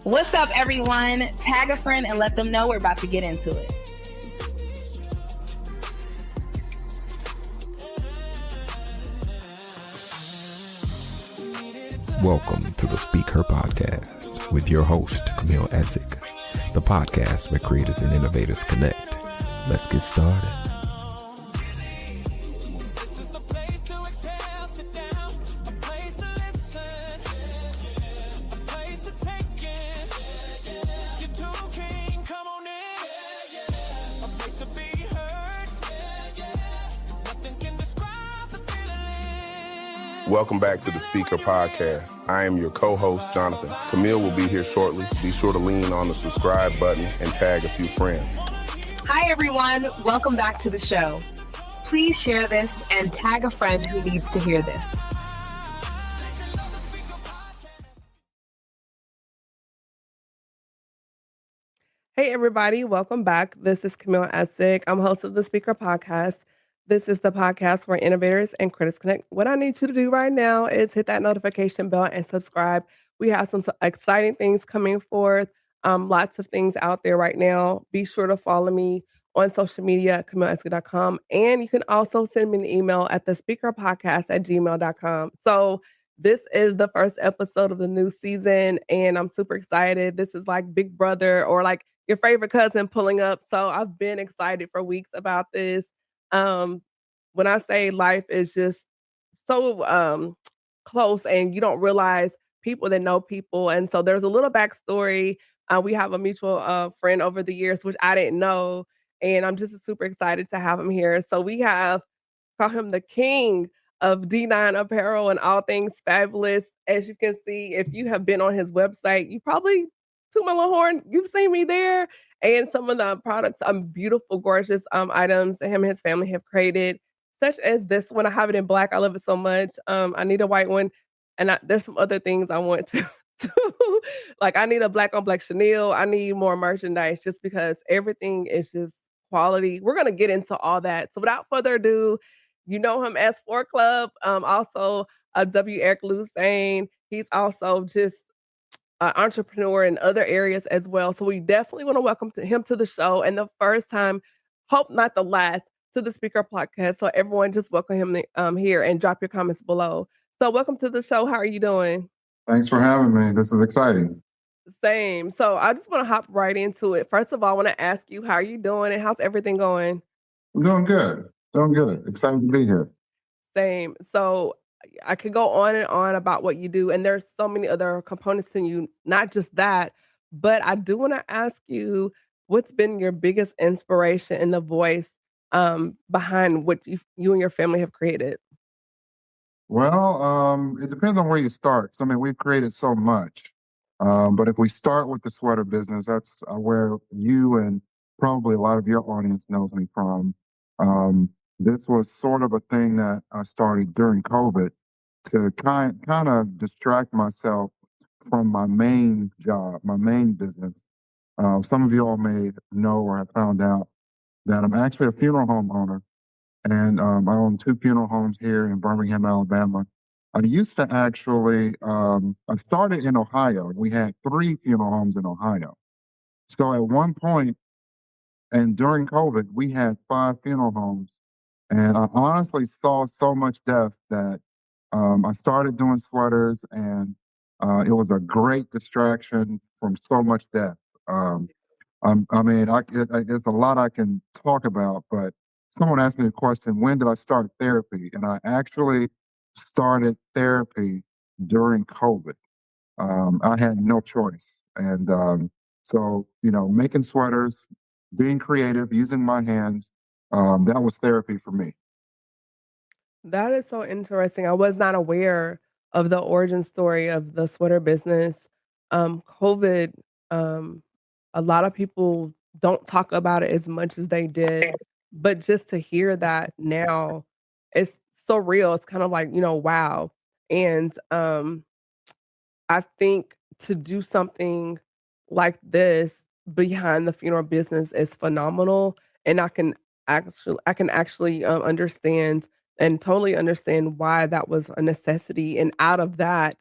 What's up, everyone? Tag a friend and let them know we're about to get into it. Welcome to the Speak Her podcast with your host, Camille Essick, the podcast where creators and innovators connect. Let's get started. Welcome back to the Speaker Podcast. I am your co-host, Jonathan. Camille will be here shortly. Be sure to lean on the subscribe button and tag a few friends. Hi, everyone. Welcome back to the show. Please share this and tag a friend who needs to hear this. Hey, everybody. Welcome back. This is Camille Essick. I'm host of the Speaker Podcast. This is the podcast where innovators and critics connect. What I need you to do right now is hit that notification bell and subscribe. We have some exciting things coming forth, lots of things out there right now. Be sure to follow me on social media at CamilleEssick.com. And you can also send me an email at thespeakerpodcast@gmail.com. So this is the first episode of the new season, and I'm super excited. This is like Big Brother or like your favorite cousin pulling up. So I've been excited for weeks about this. When I say life is just so close and you don't realize people that know people. And so there's a little backstory. We have a mutual friend over the years, which I didn't know. And I'm just super excited to have him here. So we have called him the king of D9 apparel and all things fabulous. As you can see, if you have been on his website, you probably toot my little horn. You've seen me there. And some of the products, beautiful, gorgeous items that him and his family have created, such as this one. I have it in black. I love it so much. I need a white one. And there's some other things I want to do. Like I need a black on black chenille. I need more merchandise just because everything is just quality. We're going to get into all that. So without further ado, you know him as 4 Club, also W. Eric Lusain. He's also just entrepreneur in other areas as well. So we definitely want to welcome him to the show. And the first time, hope not the last, to the Speaker Podcast. So everyone just welcome him here and drop your comments below. So welcome to the show. How are you doing? Thanks for having me. This is exciting. Same. So I just want to hop right into it. First of all, I want to ask you, how are you doing and how's everything going? I'm doing good. Doing good. Excited to be here. Same. So I could go on and on about what you do, and there's so many other components to you, not just that, but I do want to ask you, what's been your biggest inspiration in the voice behind what you and your family have created? Well, it depends on where you start. So, I mean, we've created so much. But if we start with the sweater business, that's where you and probably a lot of your audience knows me from. This was sort of a thing that I started during COVID to kind of distract myself from my main job, my main business. Some of you all may know or have found out that I'm actually a funeral home owner, and I own 2 funeral homes here in Birmingham, Alabama. I used to actually, I started in Ohio. We had 3 funeral homes in Ohio. So at one point, and during COVID, we had 5 funeral homes. And I honestly saw so much death that I started doing sweaters, and it was a great distraction from so much death. It's a lot I can talk about, but someone asked me the question, when did I start therapy? And I actually started therapy during COVID. I had no choice. And so, making sweaters, being creative, using my hands, that was therapy for me. That is so interesting. I was not aware of the origin story of the sweater business. COVID, a lot of people don't talk about it as much as they did, but just to hear that now, it's so real. It's kind of like, wow. And I think to do something like this behind the funeral business is phenomenal, and I can actually understand and totally understand why that was a necessity. And out of that,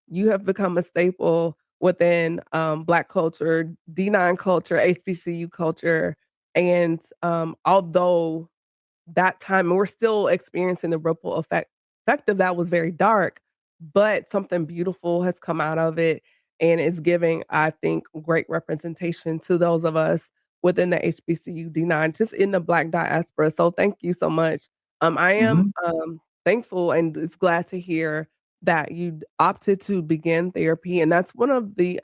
you have become a staple within Black culture, D9 culture, HBCU culture. And although that time, and we're still experiencing the ripple effect of that was very dark, but something beautiful has come out of it, and it's giving, I think, great representation to those of us within the HBCU D9, just in the Black diaspora. So thank you so much. I am Mhm. thankful and is glad to hear that you opted to begin therapy, and that's one of the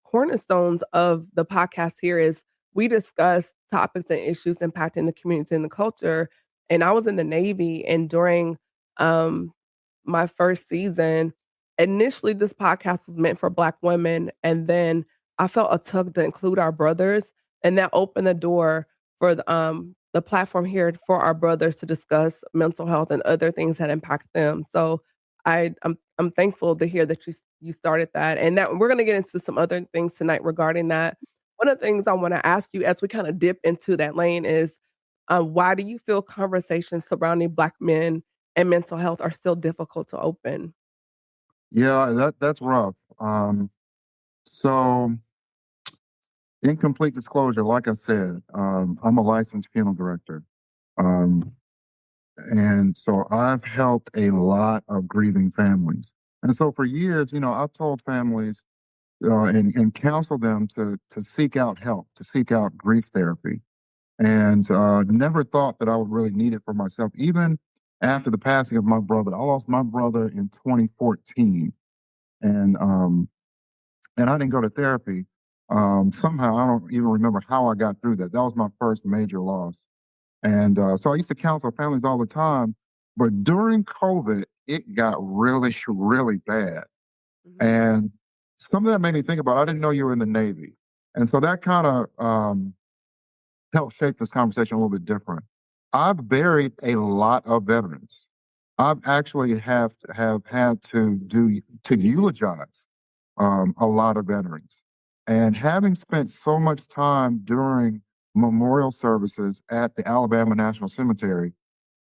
cornerstones of the podcast here is we discuss topics and issues impacting the community and the culture. And I was in the Navy, and during um, my first season, initially this podcast was meant for Black women, and then I felt a tug to include our brothers, and that opened the door for the platform here for our brothers to discuss mental health and other things that impact them. So I'm thankful to hear that you started that, and that we're gonna get into some other things tonight regarding that. One of the things I wanna ask you as we kinda dip into that lane is, why do you feel conversations surrounding Black men and mental health are still difficult to open? Yeah, that's rough. So in complete disclosure, like I said, I'm a licensed funeral director. Um, and so I've helped a lot of grieving families. And so for years, I've told families and counseled them to seek out help, to seek out grief therapy, and never thought that I would really need it for myself. Even after the passing of my brother, I lost my brother in 2014, and and I didn't go to therapy. Somehow, I don't even remember how I got through that. That was my first major loss. And so I used to counsel families all the time. But during COVID, it got really, really bad. Mhm. And something that made me think about, I didn't know you were in the Navy. And so that kind of helped shape this conversation a little bit different. I've buried a lot of veterans. I've actually have had to eulogize a lot of veterans. And having spent so much time during memorial services at the Alabama National Cemetery,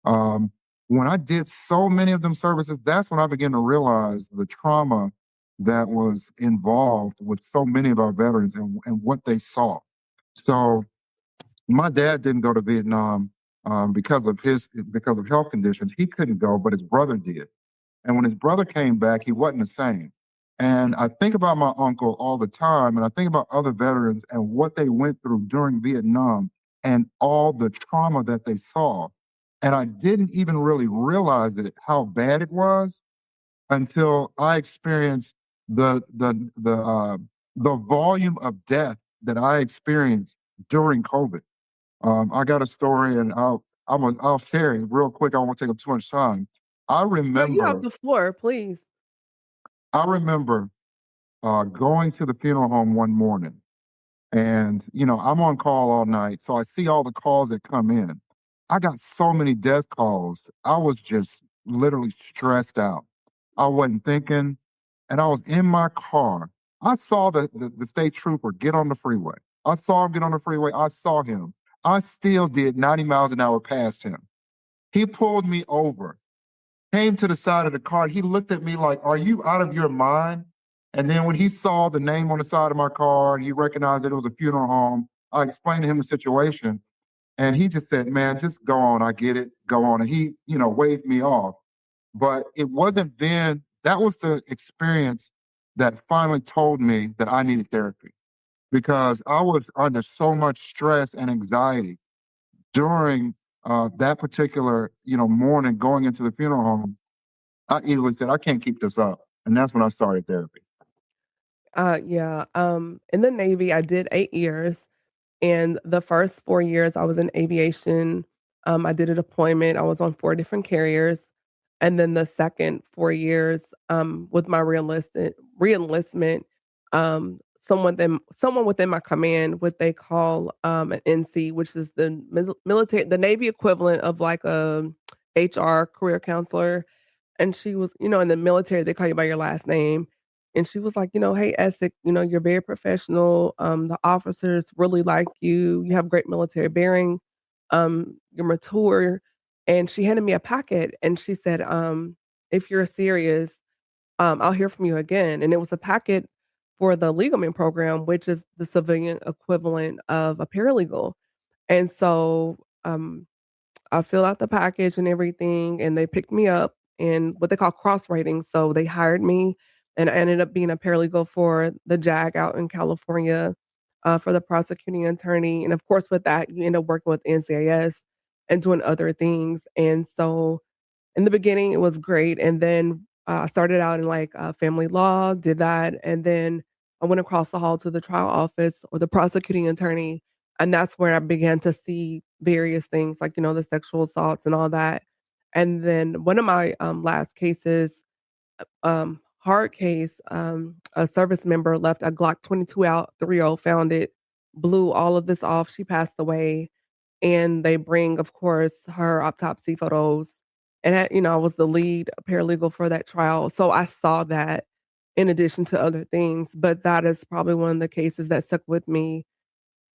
um, when I did so many of them services, that's when I began to realize the trauma that was involved with so many of our veterans and what they saw. So my dad didn't go to Vietnam because of health conditions. He couldn't go, but his brother did. And when his brother came back, he wasn't the same. And I think about my uncle all the time, and I think about other veterans and what they went through during Vietnam and all the trauma that they saw. And I didn't even really realize how bad it was until I experienced the volume of death that I experienced during COVID. I got a story, and I'll share it real quick. I won't take up too much time. I No, you have remember the floor, please. I remember going to the funeral home one morning, and I'm on call all night, so I see all the calls that come in. I got so many death calls. I was just literally stressed out. I wasn't thinking, and I was in my car. I saw the state trooper get on the freeway. I saw him get on the freeway. I saw him. I still did 90 miles an hour past him. He pulled me over, came to the side of the car. He looked at me like, "Are you out of your mind?" And then when he saw the name on the side of my car, he recognized that it was a funeral home. I explained to him the situation, and he just said, "Man, just go on. I get it. Go on." And he, waved me off. But it wasn't then. That was the experience that finally told me that I needed therapy because I was under so much stress and anxiety during that particular, morning going into the funeral home. I easily said, I can't keep this up. And that's when I started therapy. Yeah, in the Navy, I did 8 years, and the first 4 years I was in aviation. I did a deployment. I was on 4 different carriers, and then the second 4 years, with my reenlistment, someone within my command, what they call, an NC, which is the the Navy equivalent of like a HR career counselor. And she was, in the military, they call you by your last name. And she was like, "Hey, Essick, you're very professional. The officers really like you. You have great military bearing. You're mature." And she handed me a packet and she said, "If you're serious, I'll hear from you again." And it was a packet for the legalman program, which is the civilian equivalent of a paralegal. And so I fill out the package and everything, and they picked me up in what they call cross rating. So they hired me, and I ended up being a paralegal for the JAG out in California for the prosecuting attorney. And of course, with that, you end up working with NCIS and doing other things. And so in the beginning, it was great, and then, I started out in, like, family law, did that, and then I went across the hall to the trial office or the prosecuting attorney, and that's where I began to see various things, like, the sexual assaults and all that, and then one of my, last cases, hard case, a service member left a Glock 22 out, 3-0, found it, blew all of this off, she passed away, and they bring, of course, her autopsy photos. And I was the lead paralegal for that trial, so I saw that in addition to other things, but that is probably one of the cases that stuck with me.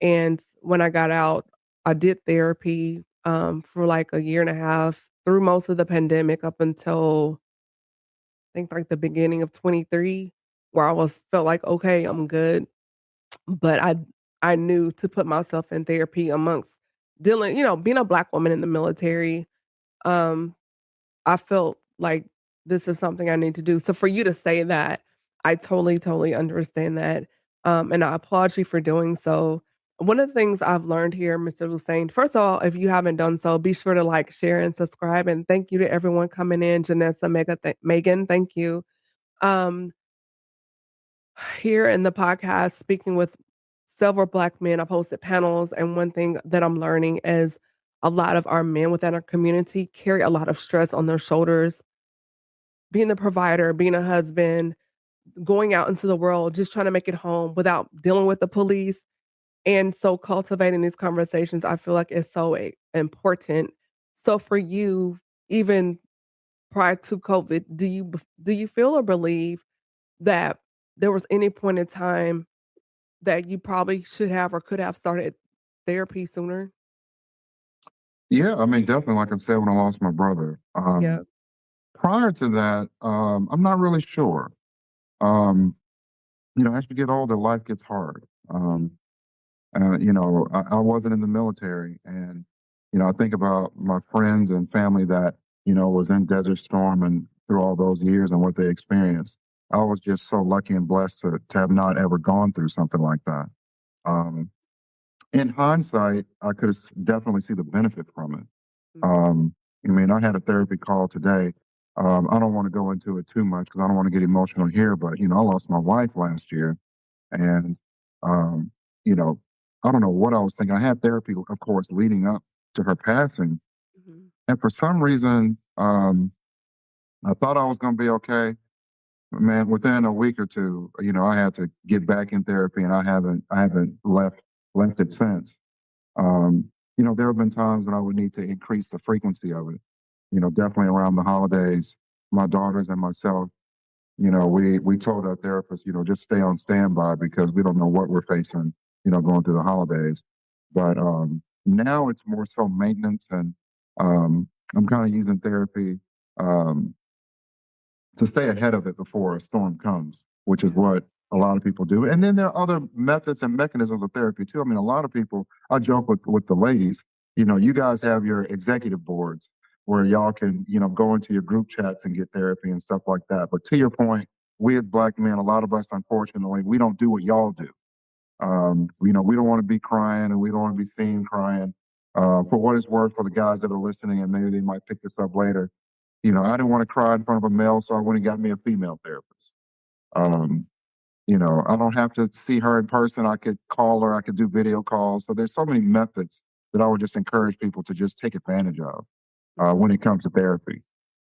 And when I got out, I did therapy, for, like, a year and a half through most of the pandemic up until, I think, like, the beginning of 23, where I felt like, "Okay, I'm good." But I knew to put myself in therapy amongst dealing being a Black woman in the military, um, I felt like this is something I need to do. So for you to say that, I totally, totally understand that, and I applaud you for doing so. One of the things I've learned here, Mr. Lusain, first of all, if you haven't done so, be sure to like, share, and subscribe, and thank you to everyone coming in. Janessa, Megan, thank you. Um, Here in the podcast, speaking with several Black men, I've hosted panels, and one thing that I'm learning is a lot of our men within our community carry a lot of stress on their shoulders, being the provider, being a husband, going out into the world, just trying to make it home without dealing with the police. And so cultivating these conversations, I feel like is so important. So for you, even prior to COVID, do you feel or believe that there was any point in time that you probably should have or could have started therapy sooner? Yeah, I mean, definitely, like I said, when I lost my brother. Yeah. Prior to that, I'm not really sure. Um, as you get older, life gets hard. I wasn't in the military, and I think about my friends and family that was in Desert Storm and through all those years and what they experienced. I was just so lucky and blessed to have not ever gone through something like that. Um, in hindsight, I could definitely see the benefit from it. Mhm. I had a therapy call today. I don't want to go into it too much because I don't want to get emotional here, but I lost my wife last year, and um, you know, I don't know what I was thinking. I had therapy, of course, leading up to her passing, Mhm. and for some reason, I thought I was going to be okay. Man, within a week or two, I had to get back in therapy, and I haven't left it since. There have been times when I would need to increase the frequency of it. Definitely around the holidays, my daughters and myself, we told our therapist, just stay on standby because we don't know what we're facing, going through the holidays. But now it's more so maintenance, and I'm kind of using therapy um, to stay ahead of it before a storm comes, which is what a lot of people do. And then there are other methods and mechanisms of therapy too. I mean, a lot of people, I joke with the ladies, you guys have your executive boards where y'all can, go into your group chats and get therapy and stuff like that. But to your point, we as Black men, a lot of us, unfortunately, we don't do what y'all do. We don't want to be crying, and we don't want to be seen crying. For what it's worth, for the guys that are listening, and maybe they might pick this up later, I didn't want to cry in front of a male, so I went and got me a female therapist. Um, I don't have to see her in person. I could call her, I could do video calls. So there's so many methods that I would just encourage people to just take advantage of when it comes to therapy.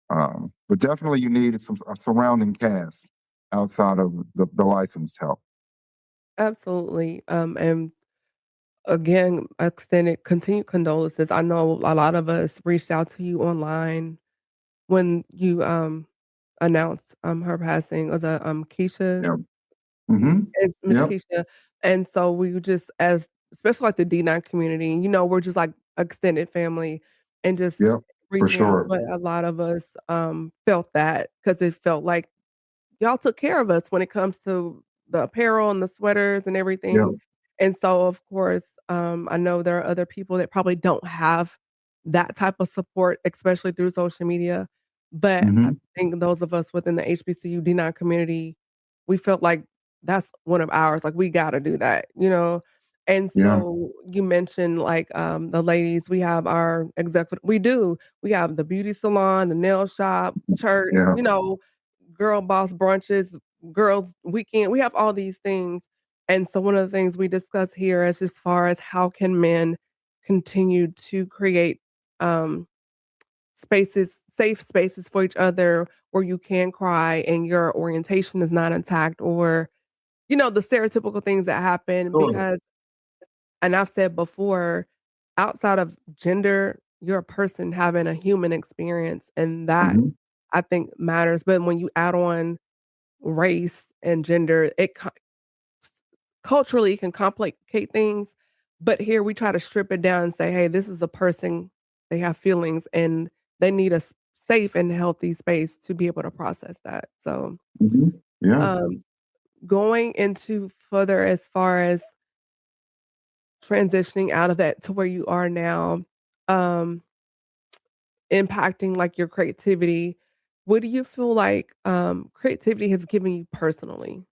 But definitely you need a surrounding cast outside of the licensed help. Absolutely. And again, extended continued condolences. I know a lot of us reached out to you online when you announced her passing. Was it Keisha? Yep. Mm-hmm. It's Miss Yep. Keisha. And so we just as especially like the D9 community, we're just like extended family and just Yep. For reaching out. sure. But a lot of us felt that because it felt like y'all took care of us when it comes to the apparel and the sweaters and Yeah. everything. And so, of course, I know there are other people that probably don't have that type of support, especially through social media. But I Hmm. think those of us within the HBCU D9 community, we felt like that's one of ours. Like we got to do that, you know. And Yeah. so you mentioned like the ladies, we have our executive, we have the beauty salon, the nail shop, church, Yeah. you know, girl boss brunches, girls weekend. We have all these things. And so one of the things we discuss here is as far as how can men continue to create um spaces, safe spaces for each other where you can cry and your orientation is not intact, or you know, the stereotypical things that happen. Sure. Because, and I've said before, outside of gender, you're a person having a human experience, and that Hmm. I think matters. But when you add on race and gender, culturally can complicate things. But here we try to strip it down and say, hey, this is a person, they have feelings, and they need a safe and healthy space to be able to process that. So, Hmm. Yeah. um, going into further as far as transitioning out of that to where you are now, um, impacting like your creativity, what do you feel like creativity has given you personally?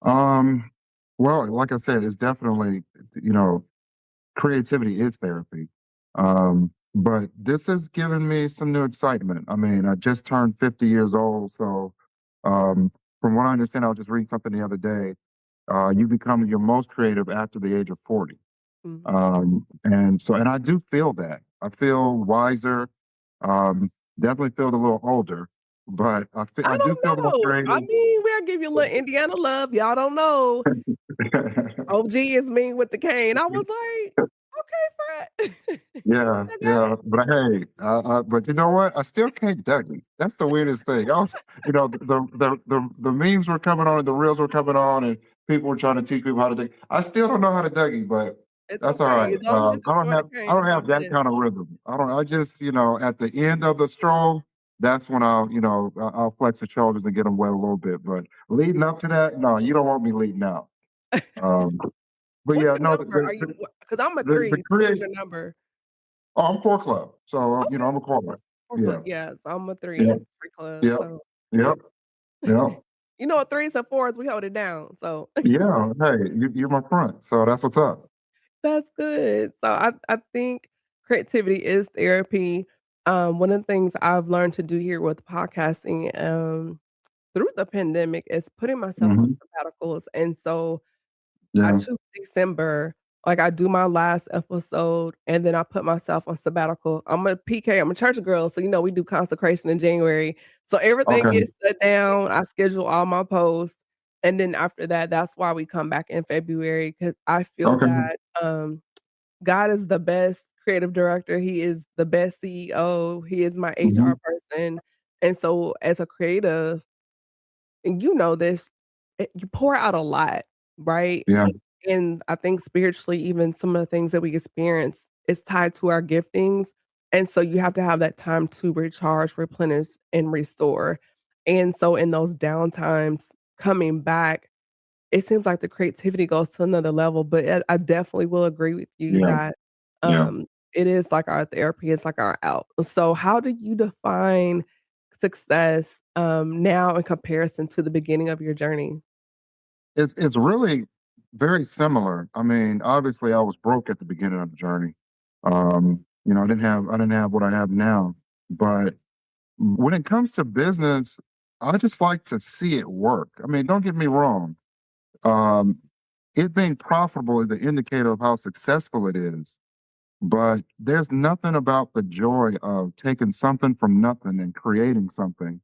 Um, well, like I said, it's definitely, you know, creativity is therapy. But this has given me some new excitement. I mean, I just turned 50 years old. So, um, from what I understand, I was just reading something the other day. You become your most creative after the age of 40. Mhm. And I do feel that. I feel wiser, um, definitely feel a little older, but I I do feel don't more know. I creative. mean, we'll give you a little Indiana love. Y'all don't know. OG is mean with the cane. I was like, okay, Fred. You Yeah, still got yeah, but hey, but you know what? I still can't Dougie. That's the weirdest thing. I was, you know, the memes were coming on and the reels were coming on, and people were trying to teach people how to Dougie. I still don't know how to Dougie, but It's that's all okay. right. As long as you can throw the I cane, don't it's have all that good. kind of rhythm. I don't. I just, you know, at the end of the stroll, that's when I'll flex the shoulders and get them wet a little bit. But leading up to that, no, you don't want me leading out. Um, but What's yeah, your no, number? Are you? Because I'm a the three. So what is create. your number? Oh, I'm 4 club, so you know, Okay, I'm a caller. 4 club. Yeah. Yes, I'm a Yep. three. 3 club. Yep. So Yep. Yep. you know, what threes and fours, we hold it down. So Yeah. Hey, you're my friend, so that's what's up. that's good. So I think creativity is therapy. One of the things I've learned to do here with podcasting, through the pandemic is putting myself on Hmm. sabbaticals. And so I Yeah. choose December, like, I do my last episode, and then I put myself on sabbatical. I'm a PK, I'm a church girl, so, you know, we do consecration in January. So everything Okay. gets shut down, I schedule all my posts, and then after that, that's why we come back in February, because I feel Okay. that, God is the best creative director, He is the best CEO, He is my HR Hmm. person, and so as a creative, and you know this, you pour out a lot, right? Yeah. And I think spiritually, even some of the things that we experience is tied to our giftings. And so you have to have that time to recharge, replenish, and restore. And so in those downtimes, coming back, it seems like the creativity goes to another level. But I definitely will agree with you Yeah. that Yeah. it is like our therapy, it's like our out. So how do you define success now in comparison to the beginning of your journey? It's really very similar. I mean, obviously, I was broke at the beginning of the journey. You know, I didn't have what I have now. But when it comes to business, I just like to see it work. I mean, don't get me wrong. Um, it being profitable is an indicator of how successful it is. But there's nothing about the joy of taking something from nothing and creating something.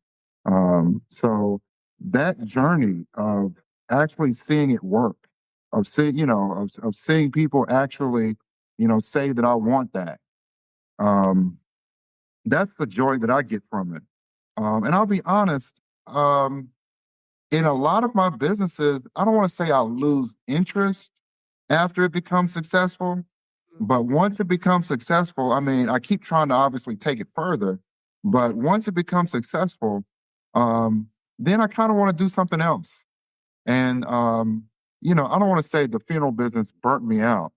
So that journey of actually seeing it work, of seeing, of seeing people actually, say that I want that. Um, that's the joy that I get from it. And I'll be honest, in a lot of my businesses, I don't want to say I lose interest after it becomes successful, but once it becomes successful, I mean, I keep trying to obviously take it further, but once it becomes successful, um, then I kind of want to do something else. And, I don't want to say the funeral business burnt me out,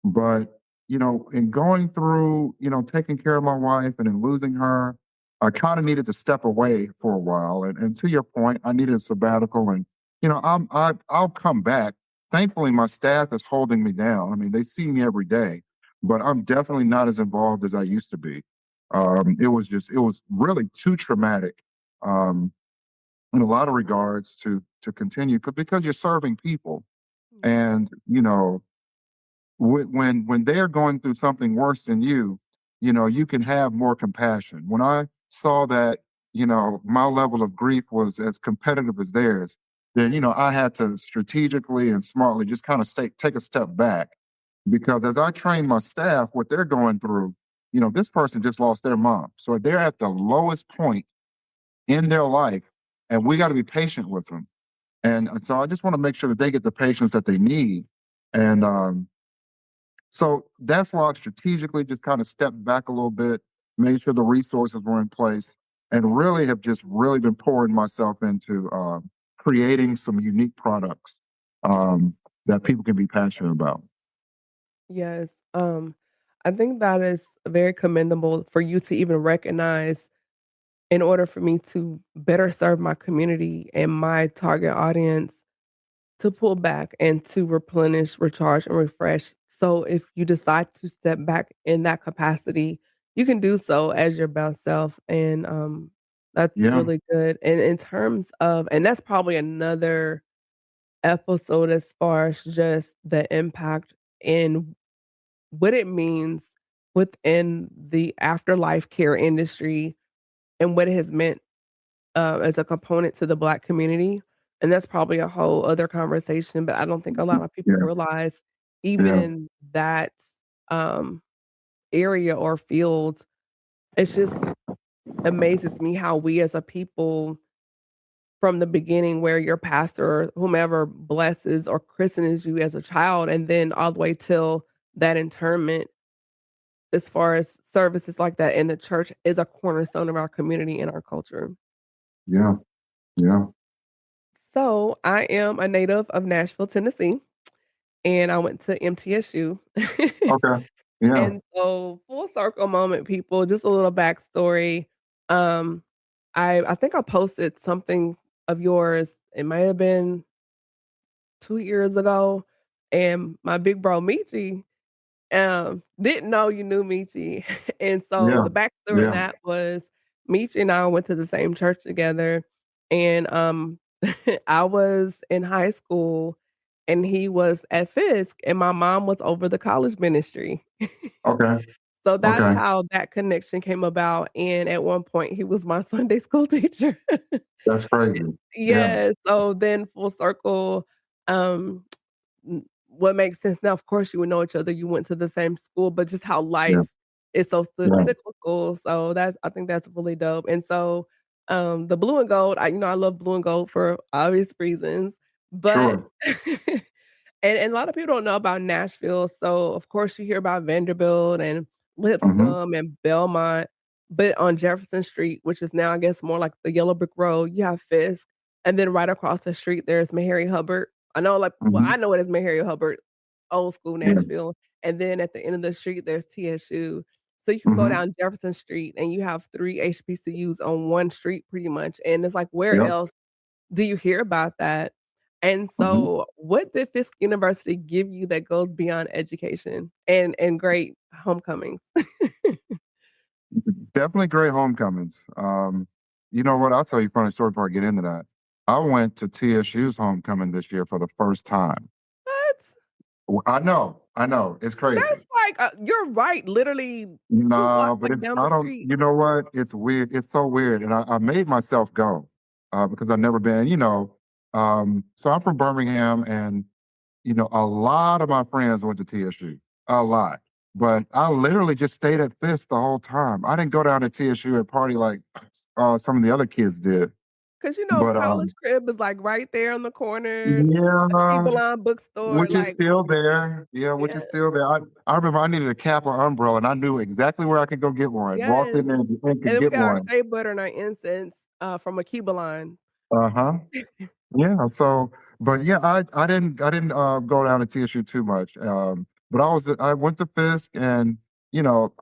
but, in going through, taking care of my wife and then losing her, I kind of needed to step away for a while. And to your point, I needed a sabbatical and, I'll come back. Thankfully, my staff is holding me down. I mean, they see me every day, but I'm definitely not as involved as I used to be. It was really too traumatic. In a lot of regards to continue because you're serving people and when they're going through something worse than you can have more compassion. When I saw that my level of grief was as competitive as theirs, then I had to strategically and smartly just kind of take a step back, because as I train my staff what they're going through, this person just lost their mom, so they're at the lowest point in their life, and we got to be patient with them. And so I just want to make sure that they get the patience that they need. And so that's why I strategically just kind of stepped back a little bit, made sure the resources were in place, and really have just really been pouring myself into creating some unique products that people can be passionate about. Yes. I think that is very commendable for you to even recognize in order for me to better serve my community and my target audience to pull back and to replenish, recharge, and refresh. So if you decide to step back in that capacity, you can do so as your best self. And that's Yeah, really good. And in terms of, and that's probably another episode as far as just the impact in what it means within the afterlife care industry and what it has meant as a component to the Black community. And that's probably a whole other conversation, but I don't think a lot of people yeah, realize yeah, even that um, area or field. It's just amazes me how we as a people from the beginning where your pastor or whomever blesses or christens you as a child and then all the way till that interment as far as services like that in the church is a cornerstone of our community and our culture. yeah, yeah. So I am a native of Nashville, Tennessee, and I went to MTSU. Okay. Yeah. And so full circle moment, people, just a little backstory. Um, I think I posted something of yours. It may have been 2 years ago, and my big bro Michi didn't know you knew Michi. And so Yeah. the backstory in Yeah. that was Michi and I went to the same church together. And I was in high school and he was at Fisk and my mom was over the college ministry. Okay. So that's Okay. how that connection came about. And at one point he was my Sunday school teacher. That's crazy. Yeah. Yeah. So then full circle, um, what makes sense now, of course, you would know each other, you went to the same school, but just how Yeah. life is so Yeah. cyclical, so I think that's really dope, and so, the blue and gold, I love blue and gold for obvious reasons, but Sure. and a lot of people don't know about Nashville, so, of course, you hear about Vanderbilt and Mm-hmm. Lipscomb and Belmont, but on Jefferson Street, which is now, I guess, more like the Yellow Brick Road, you have Fisk, and then right across the street, there's Meharry Hubbard. I know, like, well, Mm-hmm. I know it as Meharry Hubbard, old school Yeah. Nashville, and then at the end of the street, there's TSU. So you can go Mm-hmm. down Jefferson Street and you have 3 HBCUs on one street pretty much, and it's like, where Yep. else do you hear about that? And Mm-hmm. so what did Fisk University give you that goes beyond education and great homecomings? Definitely great homecomings. You know what? I'll tell you a funny story before I get into that. I went to TSU's homecoming this year for the first time. What? I know. It's That's crazy. like, you're right, literally 2 blocks, No, but like, it's down I the don't. street. You know what? It's weird. It's so weird, and I made myself go because I've never been. So I'm from Birmingham, and a lot of my friends went to TSU. A lot, but I literally just stayed at Fisk the whole time. I didn't go down to TSU and party like some of the other kids did. 'Cause, But College Crib is, like, right there on the corner, yeah, a Key Line bookstore, which is like still there. Yeah, which yeah, is still there. I remember I needed a cap or umbrella, and I knew exactly where I could go get one. Walked yes, in there and and could then we get got our one. shea butter and our incense, from Akiba Line. Uh-huh. Yeah. So But yeah, I didn't go down to TSU too much. But I went to Fisk, and you know,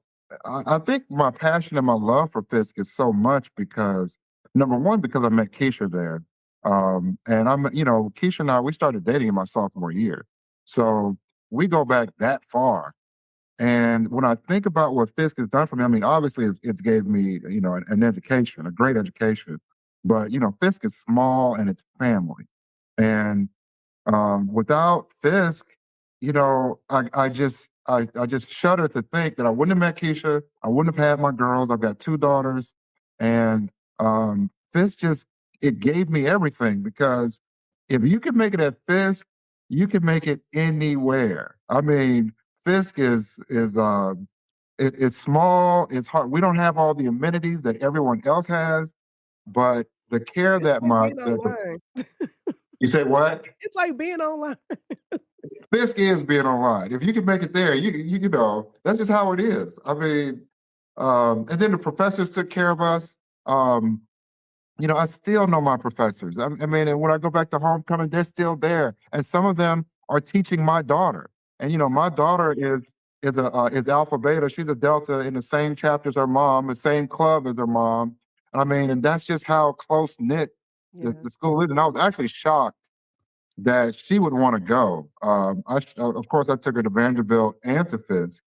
I think my passion and my love for Fisk is so much because number one, because I met Keisha there. And Keisha and I, we started dating in my sophomore year. So we go back that far. And when I think about what Fisk has done for me, I mean, obviously it's gave me, an education, a great education. But, Fisk is small and it's family. And without Fisk, I just shudder to think that I wouldn't have met Keisha. I wouldn't have had my girls. I've got two daughters, and Fisk it gave me everything because if you can make it at Fisk, you can make it anywhere. I mean, Fisk it's small. It's hard. We don't have all the amenities that everyone else has, but the care It's that like being online. you say what? It's like being online. Fisk is being online. If you can make it there, that's just how it is. I mean, and then the professors took care of us. I still know my professors. I mean, and when I go back to homecoming, they're still there, and some of them are teaching my daughter. And my daughter is Alpha Beta. She's a Delta in the same chapter as her mom, the same club as her mom. I mean, and that's just how close knit Yeah. the school is. And I was actually shocked that she would want to go. Of course, I took her to Vanderbilt and to Fisk,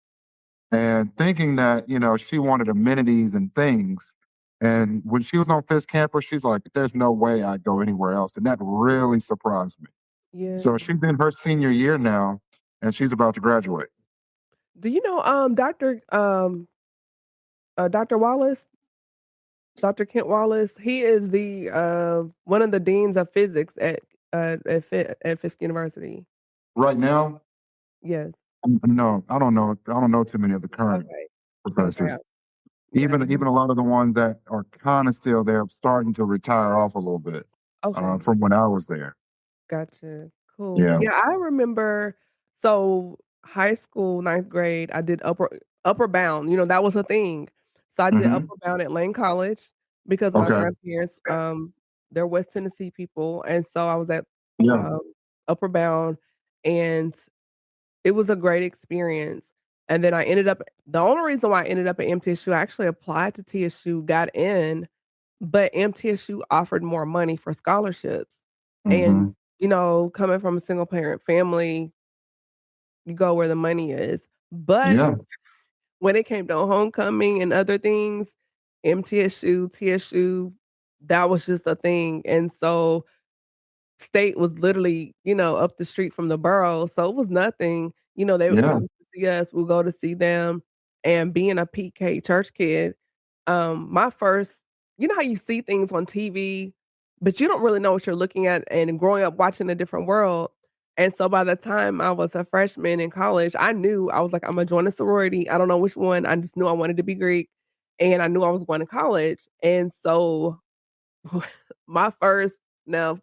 and thinking that she wanted amenities and things. And when she was on Fisk campus, she's like, "There's no way I'd go anywhere else," and that really surprised me. Yeah. So she's in her senior year now, and she's about to graduate. Do you know Dr. Wallace? Dr. Kent Wallace, he is the one of the deans of physics at Fisk University. Right now, Yes. no, I don't know. I don't know too many of the current Okay. professors. Okay. Even a lot of the ones that are kind of still there, starting to retire off a little bit Okay. from when I was there. Gotcha. Cool. Yeah. Yeah, I remember. So high school, ninth grade, I did upper bound. That was a thing. So I did hmm upper bound at Lane College because my Okay. grandparents, they're West Tennessee people, and so I was at Yeah. um, upper bound, and it was a great experience. And then the only reason why I ended up at MTSU, I actually applied to TSU, got in, but MTSU offered more money for scholarships. And, hmm coming from a single parent family, you go where the money is. But Yeah. when it came to homecoming and other things, MTSU, TSU, that was just a thing. And so state was literally, up the street from the borough, so it was nothing. They would Yeah. come to see us, we'll go to see them, and being a PK church kid, my first how you see things on TV, but you don't really know what you're looking at, and growing up watching a different world, and so by the time I was a freshman in college, I knew, I was like, "Imma join a sorority." I don't know which one, I just knew I wanted to be Greek, and I knew I was going to college, and so my first now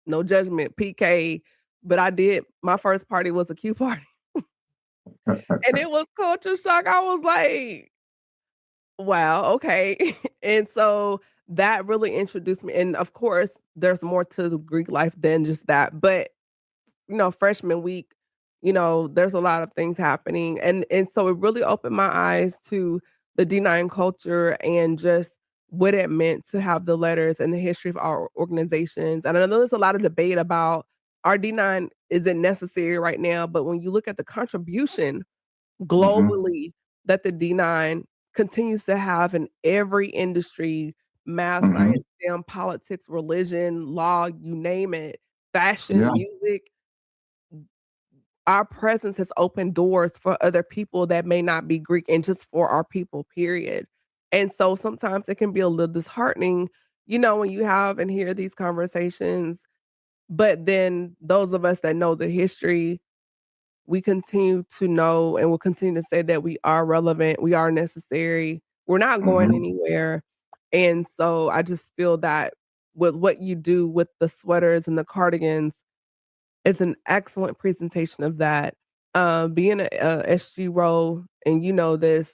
no judgment, PK, but my first party was a Q party, and it was culture shock. I was like, "Wow, okay." And so that really introduced me, and of course, there's more to the Greek life than just that, but, freshman week, there's a lot of things happening, and so it really opened my eyes to the D9 culture and just what it meant to have the letters and the history of our organizations. And I know there's a lot of debate about our D9 isn't necessary right now, but when you look at the contribution hmm globally that the D9 continues to have in every industry, math, hmm science, STEM, politics, religion, law, you name it, fashion, Yeah. music, our presence has opened doors for other people that may not be Greek and just for our people, period. And so sometimes it can be a little disheartening, when you have and hear these conversations, but then those of us that know the history, we continue to know and will continue to say that we are relevant, we are necessary, we're not going hmm anywhere. And so I just feel that with what you do with the sweaters and the cardigans, it's an excellent presentation of that. Being a SG role, and this,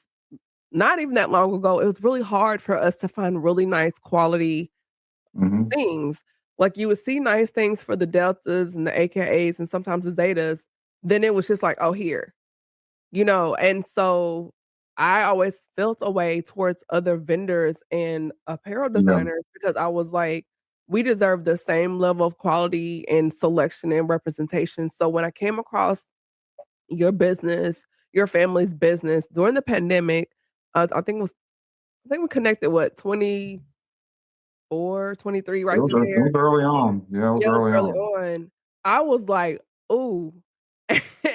not even that long ago, it was really hard for us to find really nice quality hmm things. Like you would see nice things for the deltas and the AKAs and sometimes the zetas. Then it was just like, oh, here, and so I always felt a way towards other vendors and apparel Yeah. designers because I was like, we deserve the same level of quality and selection and representation. So when I came across your business, your family's business during the pandemic, I think we connected what 24, 23, right through It there. was early on. Yeah, it was Yeah, it was early early on. on. I was like, "Ooh."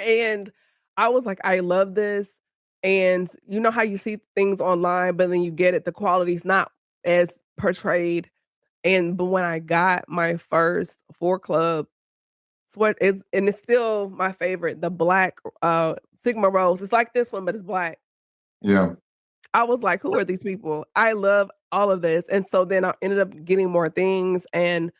And I was like, "I love this." And you know how you see things online, but then you get it, the quality's not as portrayed. But when I got my first 4 Club sweat is and it's still my favorite, the black, Sigma Rose. It's like this one, but it's black. Yeah. I was like, "Who are these people? I love all of this." And so then I ended up getting more things and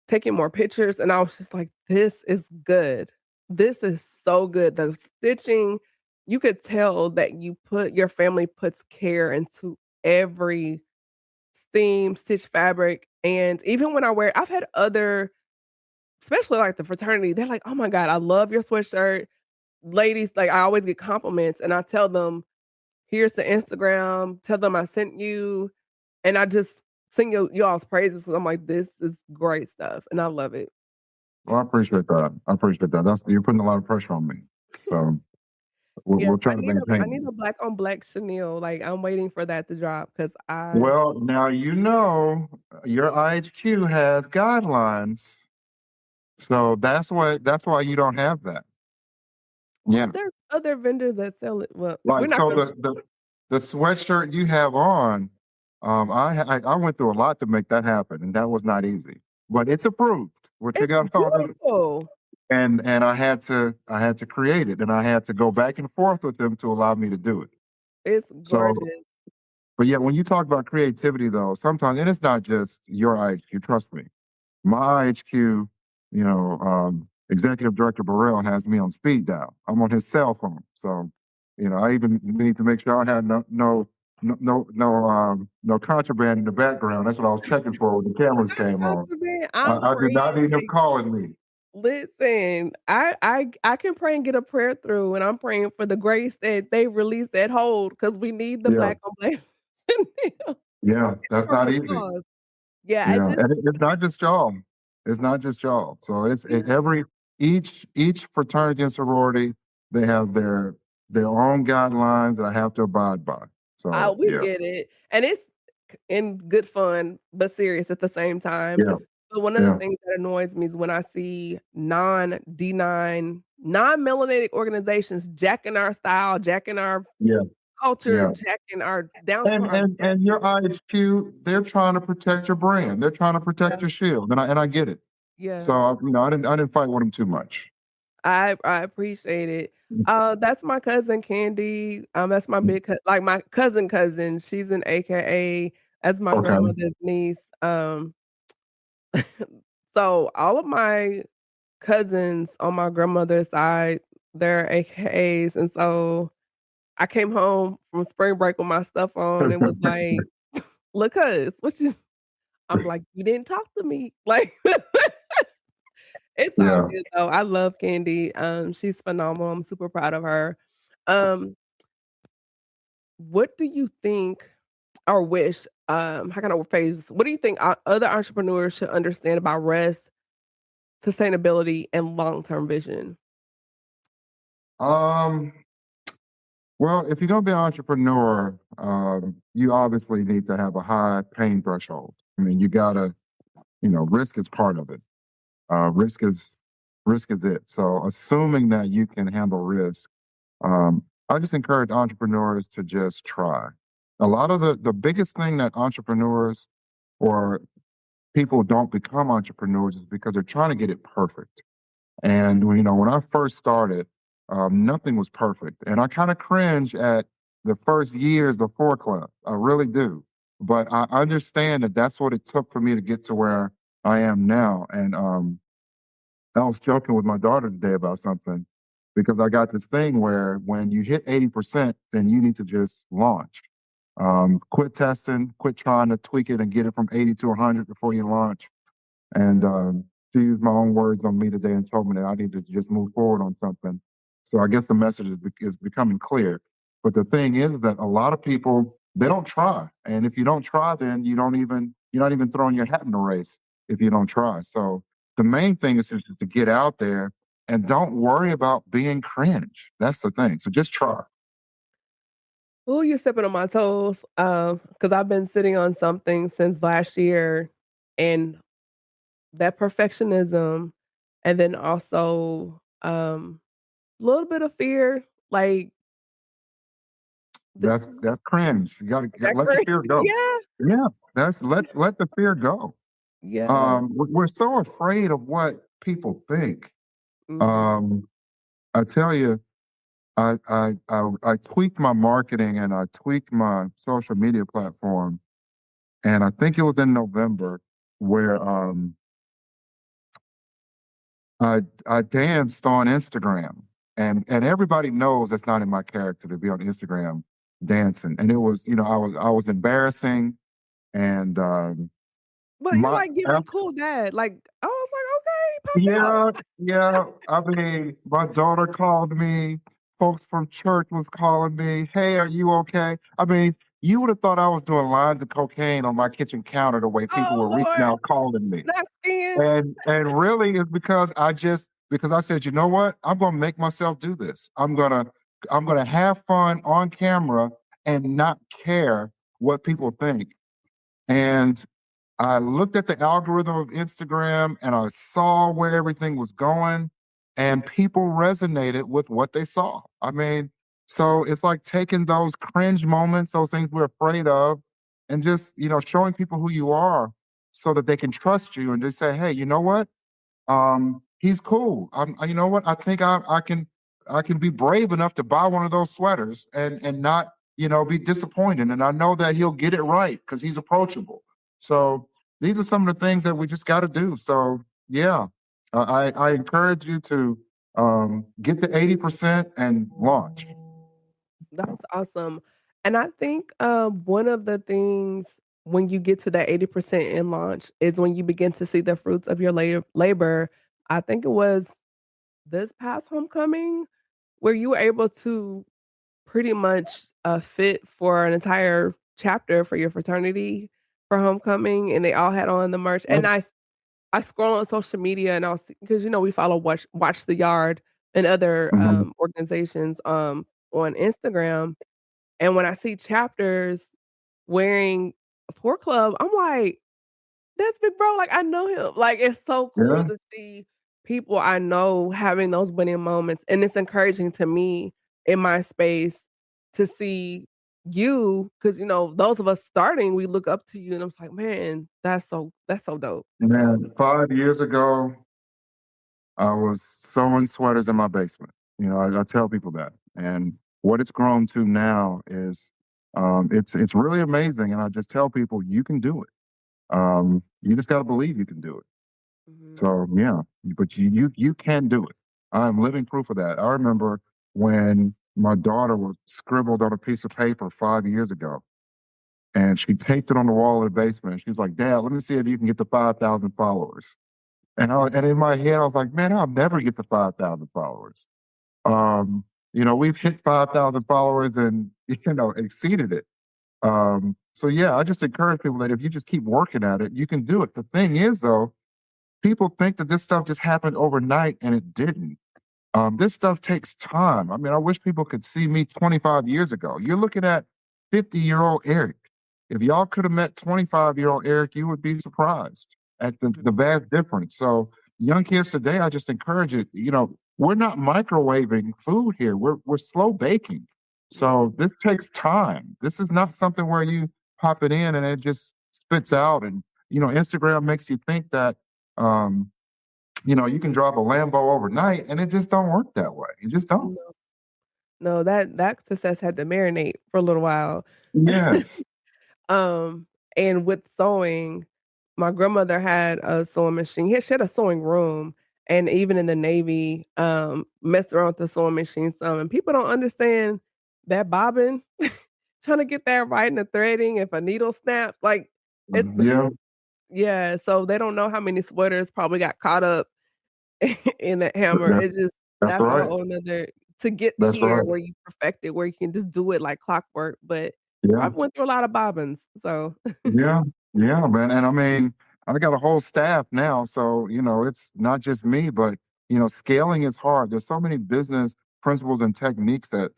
taking more pictures, and I was just like, "This is good. This is so good." The stitching, you could tell that your family puts care into every seam, stitch fabric, and even when I've had other especially like the fraternity, they're like, "Oh my god, I love your sweatshirt." Ladies, like, I always get compliments, and I tell them, "Here's the Instagram, tell them I sent you," and I just sing y'all's praises 'cause I'm like, "This is great stuff," and I love it. Well, I appreciate that. I appreciate that. You're putting a lot of pressure on me. So Yes, we'll try to I maintain need it. a black on black chenille, like, I'm waiting for that to drop because Well, now your IHQ has guidelines, so that's why you don't have that. well, Yeah. there's other vendors that sell it. Well, we're Like not so gonna the sweatshirt you have on, I went through a lot to make that happen, and that was not easy. But it's approved. What you it's got on, beautiful. and I had to create it, and I had to go back and forth with them to allow me to do it. It's So, gorgeous. but yeah, when you talk about creativity, though, sometimes and it's not just your IHQ. Trust me, my IHQ, executive director Burrell has me on speed dial. I'm on his cell phone, so I even need to make sure I had no contraband in the background. That's what I was checking for when the cameras came on. Contraband, I did not need him like, calling me. listen, I can pray and get a prayer through, and I'm praying for the grace that they release that hold because we need the Yeah, black on black chenille yeah, that's for not a easy. cause. Yeah, Yeah, and it's not just y'all. It's not just y'all. So each fraternity and sorority, they have their own guidelines that I have to abide by. So we yeah, get it, and it's in good fun, but serious at the same time. yeah, But one of the yeah, things that annoys me is when I see non-D9, non-melanated organizations jacking our style, jacking our yeah, culture, yeah. jacking our down to And our and and your IHQ, they're trying to protect your brand. They're trying to protect yeah, your shield, and I get it. So yeah. I didn't fight with them too much. I appreciate it. That's my cousin Candy. That's my like my cousin. She's an AKA. That's my Okay. grandmother's niece. So all of my cousins on my grandmother's side, they're AKAs, and so I came home from spring break with my stuff on and was like, "Look, cuz, what you?" I'm like, "You didn't talk to me." Like, it's all Yeah. good though. I love Candy. She's phenomenal. I'm super proud of her. Um, what do you think or wish? How can I phrase? What do you think other entrepreneurs should understand about rest, sustainability, and long term vision? Um, well, if you're gonna be an entrepreneur, you obviously need to have a high pain threshold. I mean, you gotta, risk is part of it. Risk is it. So assuming that you can handle risk, I just encourage entrepreneurs to just try. A lot of the biggest thing that entrepreneurs or people don't become entrepreneurs is because they're trying to get it perfect. And when I first started, nothing was perfect, and I kind of cringe at the first years of Four Club. I really do, but I understand that that's what it took for me to get to where I am now. And I was joking with my daughter today about something because I got this thing where when you hit 80%, then you need to just launch. Quit testing, quit trying to tweak it and get it from 80 to 100 before you launch. And she used my own words on me today and told me that I need to just move forward on something. So I guess the message is becoming clear. But the thing is that a lot of people, they don't try. And if you don't try, then you're not even throwing your hat in the race if you don't try. So the main thing is just to get out there and don't worry about being cringe. That's the thing. So just try. Ooh, you're stepping on my toes. Because I've been sitting on something since last year, and that perfectionism, and then also a little bit of fear, like this is That's cringe. You gotta that let the crazy. fear go. Yeah, Yeah. That's let the fear go. yeah. We're so afraid of what people think. Mhm. Um, I tell you, I tweaked my marketing and I tweaked my social media platform, and I think it was in November where I danced on Instagram, and everybody knows that's not in my character to be on Instagram dancing, and it was I was embarrassing, and But you're my like giving cool dad. Like, I was like, okay, pop Yeah, out. yeah. I mean, my daughter called me. Folks from church was calling me. Hey, are you okay? I mean, you would have thought I was doing lines of cocaine on my kitchen counter the way people Oh were reaching Lord, out calling me. not skiing. And really it's because I said, you know what? I'm gonna make myself do this. I'm gonna have fun on camera and not care what people think. And I looked at the algorithm of Instagram and I saw where everything was going, and people resonated with what they saw. I mean, so it's like taking those cringe moments, those things we're afraid of, and just, showing people who you are so that they can trust you and just say, hey, you know what? He's cool. You know what? I think I can be brave enough to buy one of those sweaters and not be disappointed. And I know that he'll get it right because he's approachable. So these are some of the things that we just got to do. So yeah, I encourage you to get the 80% and launch. That's awesome. And I think one of the things when you get to that 80% in launch is when you begin to see the fruits of your labor. I think it was this past homecoming where you were able to pretty much fit for an entire chapter for your fraternity for homecoming, and they all had on the merch. And I scroll on social media and I'll see because we follow Watch the Yard and other Mhm. organizations on Instagram, and when I see chapters wearing a Poor Club, I'm like, "That's big bro, like, I know him." Like, it's so cool Yeah. to see people I know having those winning moments, and it's encouraging to me in my space to see you, because those of us starting, we look up to you, and I'm just like, "Man, that's so dope." So, Man, 5 years ago, I was sewing sweaters in my basement. I tell people that. And what it's grown to now is it's really amazing. And I just tell people you can do it. You just got to believe you can do it. mhm. So yeah, but you can do it. I'm living proof of that. I remember when my daughter was scribbled on a piece of paper 5 years ago, and she taped it on the wall of the basement. She was like, "Dad, let me see if you can get to 5,000 followers." And in my head, I was like, "Man, I'll never get to 5,000 followers." Um, we've hit 5,000 followers and exceeded it. So yeah, I just encourage people that if you just keep working at it, you can do it. The thing is, though, people think that this stuff just happened overnight, and it didn't. This stuff takes time. I mean, I wish people could see me 25 years ago. You're looking at 50-year-old Eric. If y'all could have met 25-year-old Eric, you would be surprised at the vast difference. So, young kids today, I just encourage it. We're not microwaving food here. We're slow baking. So this takes time. This is not something where you pop it in and it just spits out. And Instagram makes you think that um, you can drive a Lambo overnight, and it just don't work that way. It just don't. No, no, that success had to marinate for a little while. Yes. Um, and with sewing, my grandmother had a sewing machine. She had a sewing room, and even in the Navy, messed around with the sewing machine some. And people don't understand that bobbin, trying to get that right and the threading. If a needle snaps, like it's Yeah. Yeah, so they don't know how many sweaters probably got caught up in that hammer. That- It's just That's that's a right. whole nother to get That's here right. where you perfect it, where you can just do it like clockwork, but Yeah. probably went through a lot of bobbins, so Yeah. Yeah, man. And I mean, I got a whole staff now. So, it's not just me, but, scaling is hard. There's so many business principles and techniques that,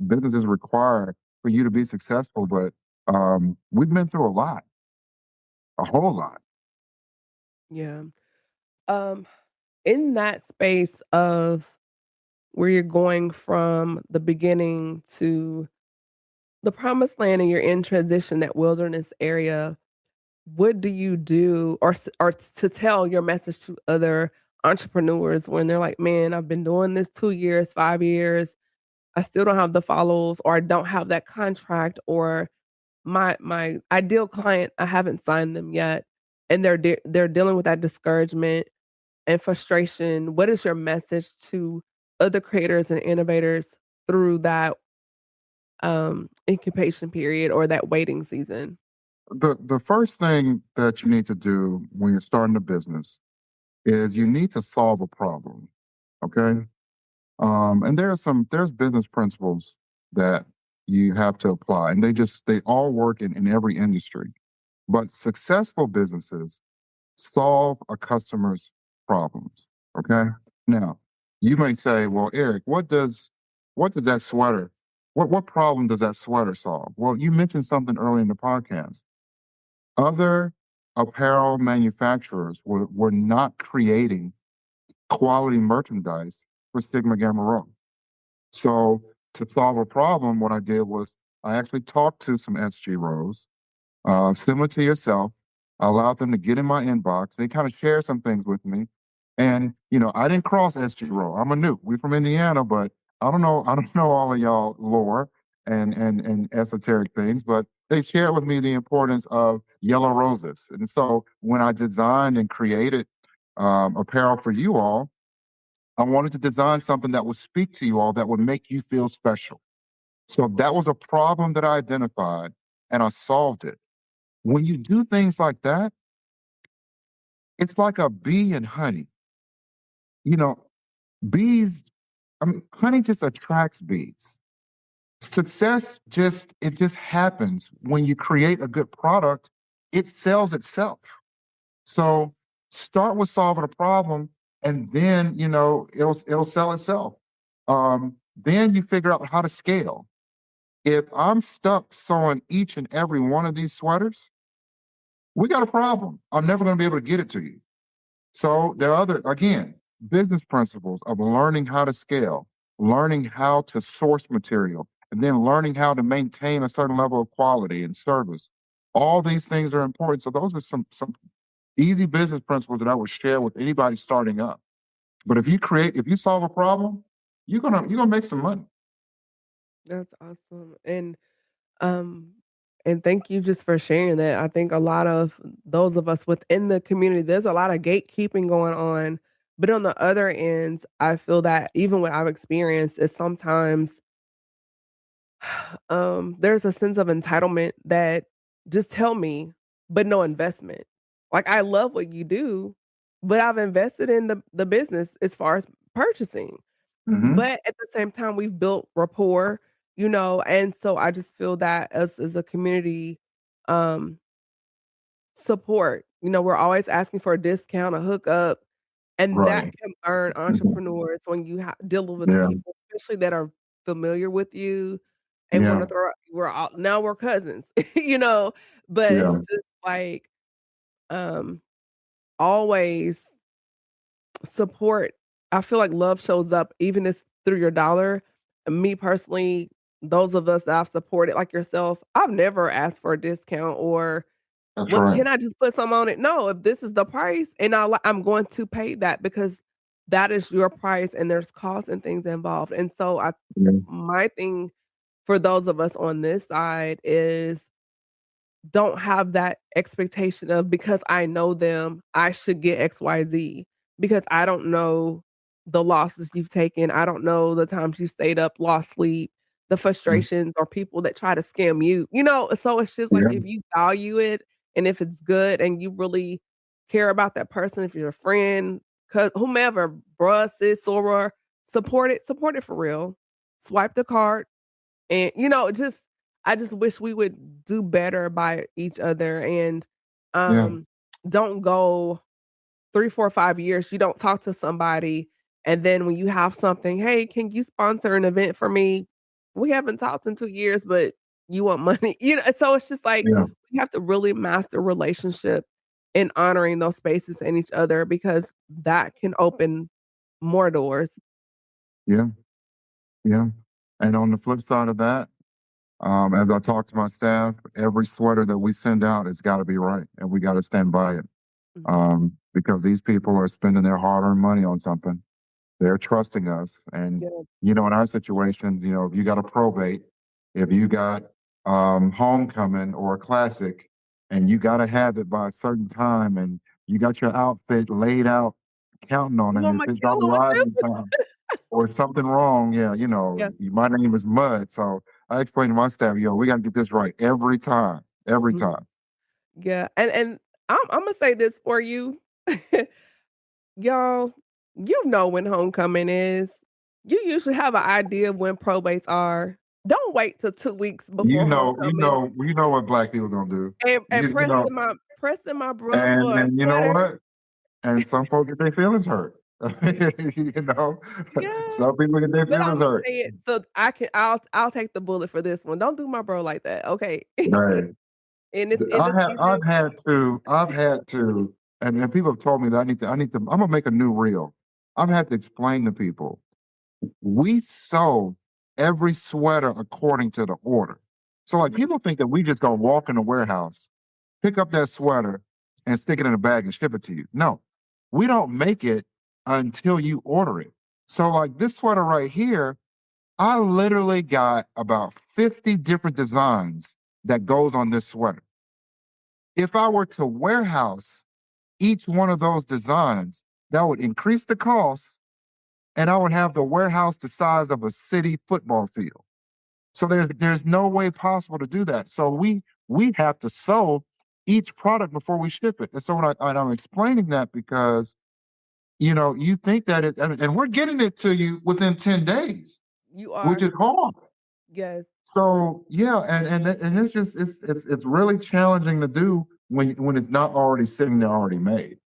businesses require for you to be successful. But we've been through a lot, a whole lot. yeah. Um, in that space of where you're going from the beginning to the promised land and you're in transition, that wilderness area, what do you do or to tell your message to other entrepreneurs when they're like, "Man, I've been doing this 2 years, 5 years. I still don't have the follows or I don't have that contract or my ideal client, I haven't signed them yet." And they're dealing with that discouragement and frustration. What is your message to other creators and innovators through that incubation period or that waiting season? The first thing that you need to do when you're starting a business is you need to solve a problem. Okay. And there's business principles that you have to apply, and they all work in every industry. But successful businesses solve a customer's problems. Okay. Now, you may say, well, Eric, what does that sweater, what problem does that sweater solve? Well, you mentioned something early in the podcast. Other apparel manufacturers were not creating quality merchandise for Sigma Gamma Rho. So to solve a problem, what I did was I actually talked to some SG similar to yourself. I allowed them to get in my inbox. They kind of shared some things with me. And, I didn't cross SG. I'm a new. We're from Indiana, but I don't know all of y'all lore and esoteric things, but they shared with me the importance of yellow roses. And so when I designed and created apparel for you all, I wanted to design something that would speak to you all, that would make you feel special. So that was a problem that I identified and I solved it. When you do things like that, it's like a bee and honey. You know, bees, honey just attracts bees. Success it just happens when you create a good product, it sells itself. So start with solving a problem and then, it'll sell itself. Then you figure out how to scale. If I'm stuck sewing each and every one of these sweaters, we got a problem. I'm never going to be able to get it to you. So there are again, business principles of learning how to scale, learning how to source material, and then learning how to maintain a certain level of quality and service. All these things are important. So those are some easy business principles that I would share with anybody starting up. But if you solve a problem, you're gonna make some money. That's awesome. Um, and thank you just for sharing that. I think a lot of those of us within the community, there's a lot of gatekeeping going on. But on the other end, I feel that even what I've experienced is sometimes there's a sense of entitlement that just tell me, but no investment. Like I love what you do, but I've invested in the business as far as purchasing. Hmm. But at the same time, we've built rapport, and so I just feel that us as a community, um, support, we're always asking for a discount, a hookup, and that Right. can burn entrepreneurs when you dealing with Yeah. people, especially that are familiar with you and want Yeah. to throw we're all now we're cousins, but it's Yeah. just like um always support. I feel like love shows up even if through your dollar. Me personally, those of us that I've supported, like yourself, I've never asked for a discount or That's what right. can I just put some on it? No, if this is the price and I'm going to pay that because that is your price and there's costs and things involved. And so Yeah. my thing for those of us on this side is don't have that expectation of because I know them, I should get XYZ because I don't know the losses you've taken. I don't know the times you stayed up, lost sleep, the frustrations or people that try to scam you. So it's just like Yeah. if you value it And if it's good and you really care about that person, if you're a friend, whomever, bruh, sis, soror, support it for real. Swipe the card and, I just wish we would do better by each other and Yeah. don't go 3, 4, 5 years, you don't talk to somebody, and then when you have something, "Hey, can you sponsor an event for me?" We haven't talked in 2 years, but you want money, so it's just like, Yeah. we have to really master relationship and honoring those spaces and each other because that can open more doors. Yeah. Yeah. And on the flip side of that, as I talk to my staff, every sweater that we send out has got to be right, and we got to stand by it. Mhm. Because these people are spending their hard-earned money on something. They're trusting us, and Yeah. in our situations, if you got a probate, if you got homecoming or a classic, and you got to have it by a certain time, and you got your outfit laid out, counting on it. "Oh, And if my it kid don't wants arrive this." in time or something wrong, yeah, Yeah. my name is Mud. So I explain to my staff, we got to get this right every time, every Mhm. time. Yeah, and Imma say this for you. Y'all, you know when homecoming is. You usually have an idea of when probates are. Don't wait till 2 weeks You before know, you homecoming know, you know what black people gonna do. and You know, pressing my bruh and for a and you know sweater. what? And some folks get their feelings hurt. you know, Yeah, some people get their but feelings Imma hurt. say it so I'll take the bullet for this one. Don't do my bro like that, okay? Right. And it's in the season. I've had to, and people have told me that I'm gonna make a new reel. I've had to explain to people we sew every sweater according to the order. So like people think that we just gonna walk in the warehouse, pick up that sweater, and stick it in a bag and ship it to you. No, we don't make it until you order it. So like this sweater right here, I literally got about 50 different designs that goes on this sweater. If I were to warehouse each one of those designs, that would increase the cost and I would have the warehouse the size of a city football field. So there's no way possible to do that. So we have to sew each product before we ship it. And so and I'm explaining that because you think that and we're getting it to you within 10 days, You which are. is hard. Yes. So yeah, and it's just it's really challenging to do when it's not already sitting there already made.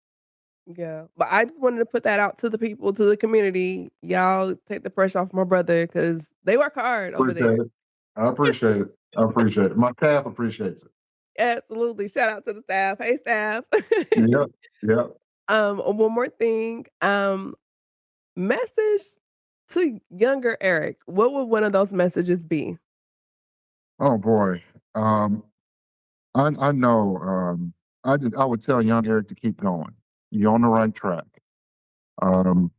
Yeah, but I just wanted to put that out to the people, to the community. Y'all take the pressure off my brother because they work hard over there. Appreciate it. I appreciate it. I appreciate it. My staff appreciates it. Absolutely. Shout out to the staff. Hey, staff. Yep. Yep. One more thing. Message to younger Eric. What would one of those messages be? Oh boy. Um, I know. I would tell young Eric to keep going. You're on the right track. Um,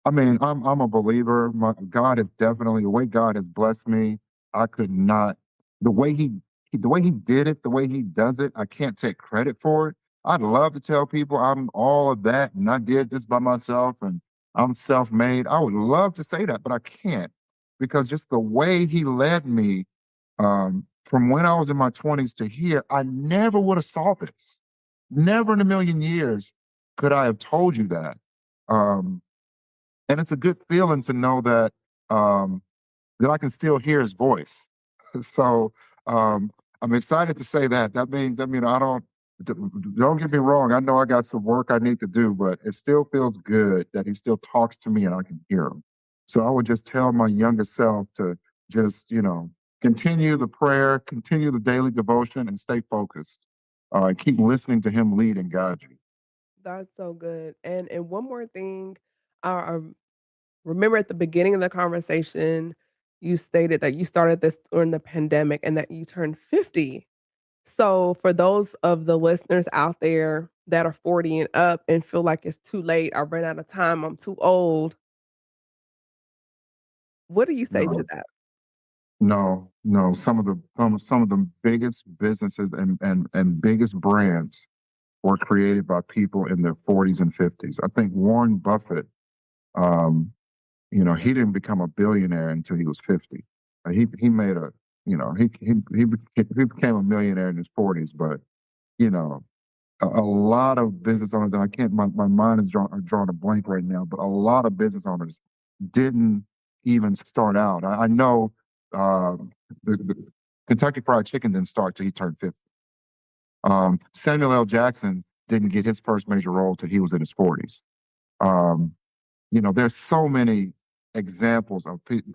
I mean, I'm a believer. God has definitely the way God has blessed me. I could not the way the way he did it, the way he does it. I can't take credit for it. I'd love to tell people I'm all of that and I did this by myself and I'm self-made. I would love to say that, but I can't because just the way he led me from when I was in my 20s to here, I never would have saw this. Never in a million years could I have told you that. Um, and it's a good feeling to know um, that I can still hear his voice. So I'm excited to say that. That means don't get me wrong. I know I got some work I need to do, but it still feels good that he still talks to me and I can hear him. So I would just tell my younger self to just continue the prayer, continue the daily devotion, and stay focused. And keep listening to him lead and guide you. That's so good. And one more thing, I remember at the beginning of the conversation, you stated that you started this during the pandemic and that you turned 50. So for those of the listeners out there that are 40 and up and feel like it's too late, I ran out of time, I'm too old, what do you say to No, that? no. Some of the biggest businesses and biggest brands were created by people in their 40s and 50s. I think Warren Buffett, um, he didn't become a billionaire until he was 50. He made a, he became a millionaire in his 40s, but you know, a lot of business owners, and I can't, my mind is drawing a blank right now, but a lot of business owners didn't even start out. I know the Kentucky Fried Chicken didn't start till he turned 50. Samuel L. Jackson didn't get his first major role till he was in his 40s. There's so many examples of people.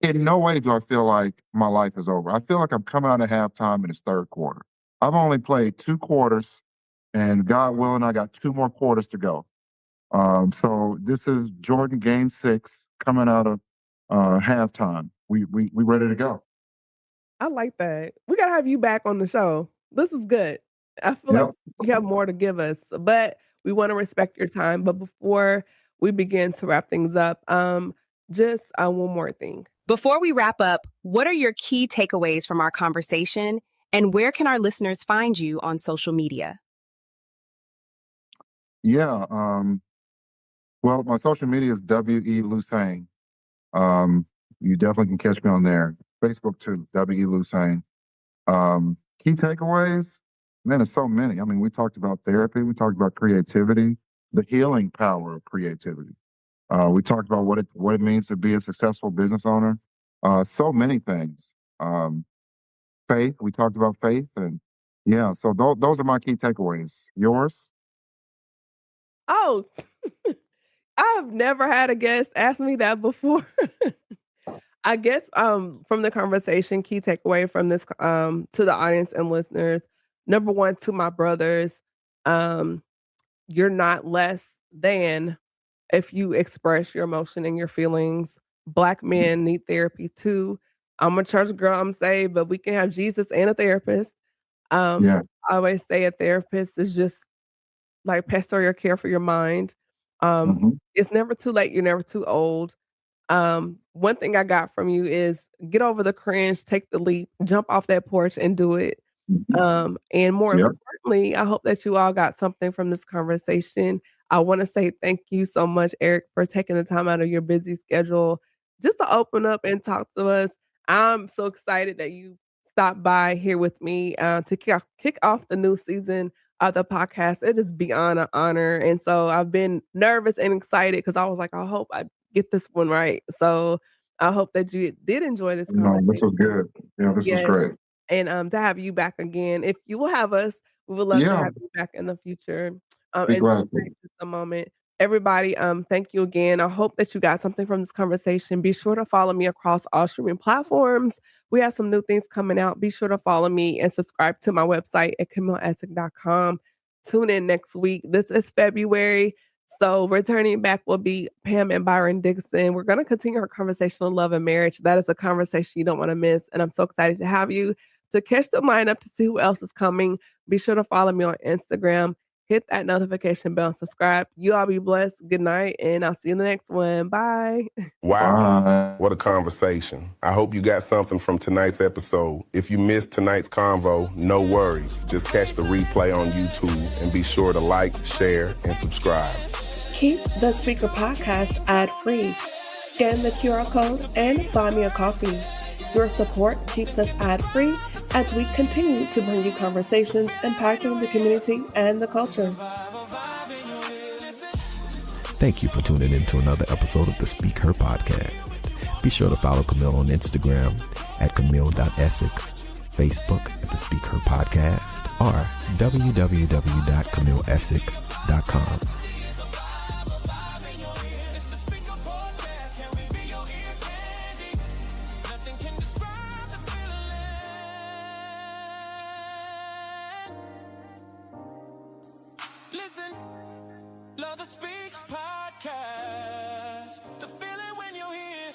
In no way do I feel like my life is over. I feel like I'm coming out of halftime in this third quarter. I've only played 2 quarters, and God willing, I got 2 more quarters to go. So this is Jordan Game 6 coming out of halftime. We ready to go. I like that. We gotta have you back on the show. This is good. I feel like you have more to give us, but we want to respect your time. But before we begin to wrap things up, just one more thing. Before we wrap up, what are your key takeaways from our conversation, and where can our listeners find you on social media? Yeah. Well, my social media is W.E. Lusain. You definitely can catch me on there. Facebook too, W.E. Lusain. Key takeaways? Man, there's so many. I mean, we talked about therapy. We talked about creativity, the healing power of creativity. We talked about what it means to be a successful business owner. So many things. Faith. We talked about faith, and yeah. So those are my key takeaways. Yours? Oh, I've never had a guest ask me that before. I guess from the conversation, key takeaway from this to the audience and listeners. Number one, to my brothers, you're not less than if you express your emotion and your feelings. Black men need therapy too. I'm a church girl, I'm saved, but we can have Jesus and a therapist. I always say a therapist is just like pastoral care for your mind. It's never too late. You're never too old. One thing I got from you is get over the cringe, take the leap, jump off that porch and do it. And more importantly, I hope that you all got something from this conversation. I want to say thank you so much, Eric, for taking the time out of your busy schedule just to open up and talk to us. I'm so excited that you stopped by here with me to kick off the new season of the podcast. It is beyond an honor. And so I've been nervous and excited because I was like, I hope I get this one right. So I hope that you did enjoy this conversation. No, this was good. Yeah, this was great. And to have you back again. If you will have us, we would love to have you back in the future. And so just a moment. Everybody, thank you again. I hope that you got something from this conversation. Be sure to follow me across all streaming platforms. We have some new things coming out. Be sure to follow me and subscribe to my website at CamilleEssick.com. Tune in next week. This is February. So returning back will be Pam and Byron Dixon. We're going to continue our conversation on love and marriage. That is a conversation you don't want to miss. And I'm so excited to have you. To catch the lineup to see who else is coming, be sure to follow me on Instagram. Hit that notification bell and subscribe. You all be blessed. Good night, and I'll see you in the next one. Bye. Wow. What a conversation. I hope you got something from tonight's episode. If you missed tonight's convo, no worries. Just catch the replay on YouTube and be sure to like, share, and subscribe. Keep the Speaker Podcast ad-free. Scan the QR code and buy me a coffee. Your support keeps us ad-free as we continue to bring you conversations impacting the community and the culture. Thank you for tuning in to another episode of the Speak Her podcast. Be sure to follow Camille on Instagram at Camille.Essick, Facebook at the Speak Her podcast, or www.CamilleEssick.com. Listen, love the Speak podcast. The feeling when you're here.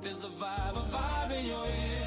There's a vibe in your ear.